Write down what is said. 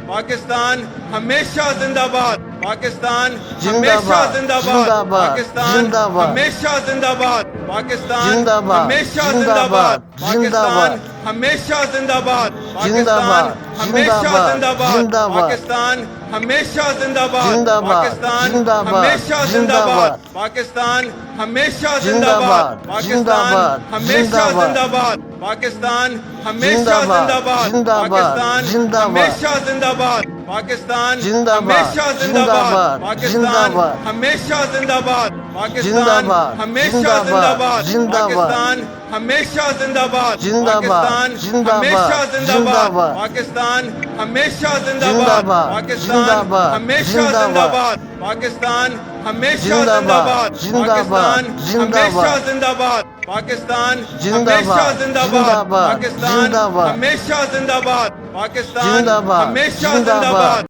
पाकिस्तान हमेशा जिंदाबाद, पाकिस्तान हमेशा जिंदाबाद, जिंदाबाद, पाकिस्तान जिंदाबाद, हमेशा जिंदाबाद, पाकिस्तान जिंदाबाद, हमेशा जिंदाबाद, जिंदाबाद, पाकिस्तान जिंदाबाद, हमेशा जिंदाबाद, जिंदाबाद, पाकिस्तान हमेशा जिंदाबाद, जिंदाबाद, जिंदाबाद, पाकिस्तान हमेशा जिंदाबाद, जिंदाबाद, पाकिस्तान जिंदाबाद, हमेशा जिंदाबाद, जिंदाबाद, पाकिस्तान हमेशा जिंदाबाद, जिंदाबाद, पाकिस्तान जिंदाबाद, हमेशा जिंदाबाद, जिंदाबाद, पाकिस्तान हमेशा जिंदाबाद, जिंदाबाद, जिंदाबाद, पाकिस्तान जिंदाबाद, हमेशा जिंदाबाद, जिंदाबाद, पाकिस्तान जिंदाबाद, हमेशा जिंदाबाद, पाकिस्तान जिंदाबाद, हमेशा जिंदाबाद, जिंदाबाद, जिंदाबाद, पाकिस्तान हमेशा जिंदाबाद, जिंदाबाद, पाकिस्तान जिंदाबाद, हमेशा जिंदाबाद, जिंदाबाद, पाकिस्तान हमेशा जिंदाबाद, जिंदाबाद, पाकिस्तान जिंदाबाद, हमेशा जिंदाबाद, जिंदाबाद, पाकिस्तान हमेशा जिंदाबाद, जिंदाबाद, जिंदाबाद, पाकिस्तान जिंदाबाद, हमेशा जिंदाबाद, जिंदाबाद, पाकिस्तान जिंदाबाद, हमेशा जिंदाबाद, जिंदाबाद, पाकिस्तान जिंदाबाद, हमेशा जिंदाबाद, जिंदाबाद, पाकिस्तान हमेशा जिंदाबाद, जिंदाबाद,